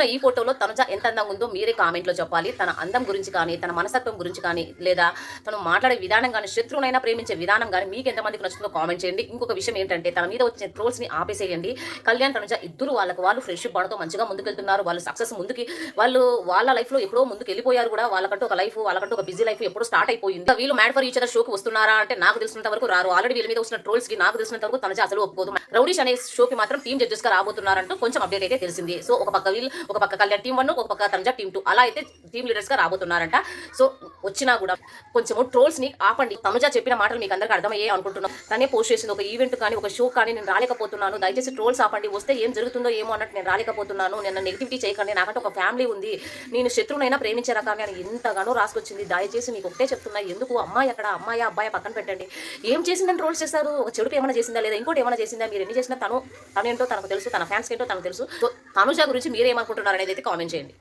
చూస్తున్న ఈ ఫోటోలో తనుజ ఎంత అందంగా ఉందో మీరే కామెంట్లో చెప్పాలి. తన అందం గురించి కానీ, తన మనస్తత్వం గురించి కానీ, లేదా తను మాట్లాడే విధానం కానీ, శత్రువునైనా ప్రేమించే విధానం కానీ మీకు ఎంతమందికి నచ్చుతుందో కామెంట్ చేయండి. ఇంకొక విషయం ఏంటంటే తన మీద వచ్చిన ట్రోల్స్‌ని ఆపేసేయండి. కళ్యాణ్, తనుజ ఇద్దరు వాళ్ళకి వాళ్ళు ఫ్రెండ్‌షిప్ వాళ్ళతో మంచిగా ముందుకెళ్తున్నారు. వాళ్ళు సక్సెస్ ముందుకి వాళ్ళు వాళ్ళ లైఫ్‌లో ఎప్పుడో ముందుకెళ్ళిపోయారు కూడా. వాళ్ళకంటూ ఒక లైఫ్, వాళ్ళకంటూ ఒక బిజీ లైఫ్ ఎప్పుడో స్టార్ట్ అయిపోయింది. వీళ్ళు మ్యాడ్ ఫర్ ఈచ్ అదర్ షోకి వస్తున్నారా అంటే నాకు తెలిసినంత వరకు రారు. ఆల్రెడీ వీళ్ళ మీద వచ్చిన ట్రోల్స్‌కి నాకు తెలిసినంత వరకు తనుజ అసలు ఒప్పుకోదు. రౌడీష్ అనే షోకి మాత్రం టీమ్ జడ్జెస్‌గా రాబోతున్నారంటూ కొంచెం అప్డేట్ అయితే తెలిసింది. సో ఒక పక్క వీళ్ళు, ఒక పక్క కళ్యాణ్ టీమ్ 1, ఒక పక్క తనుజ టీమ్ 2 అలా అయితే టీమ్ లీడర్స్‌గా రాబోతున్నారంట. సో వచ్చినా కూడా కొంచెము ట్రోల్స్‌ని ఆపండి. తనుజ చెప్పిన మాటలు మీకు అందరికీ అర్థమయ్యాయి అనుకుంటున్నాను. తనే పోస్ట్ చేసింది ఒక ఈవెంట్ కానీ, ఒక షో కానీ నేను రాలేకపోతున్నాను. దయచేసి ట్రోల్స్ ఆపండి. వస్తే ఏం జరుగుతుందో ఏమో అన్నట్టు నేను రాలేకపోతున్నాను. నేను నెగిటివిటీ చేయకండి. నాకంటే ఒక ఫ్యామిలీ ఉంది. నేను శత్రువునైనా ప్రేమించే రకాన్ని అని ఎంతగానో రాసుకొచ్చింది. దయచేసి మీకు ఒకటే చెప్తున్నా. ఎందుకు అమ్మాయి అక్కడ, అమ్మాయి అబ్బాయి పక్కన పెట్టండి. ఏం చేసిందని ట్రోల్స్ చేస్తారు? ఒక చెడుపు ఏమైనా చేసిందా, లేదా ఇంకోటి ఏమైనా చేసిందా? మీరు ఎన్ని చేసినా తనేంటో తనకు తెలుసు. తన ఫ్యాన్స్ ఏంటో తనకు తెలుసు. సో తనుజ గురించి మీరేమనుకుంటున్నారు అనేది అయితే కామెంట్ చేయండి.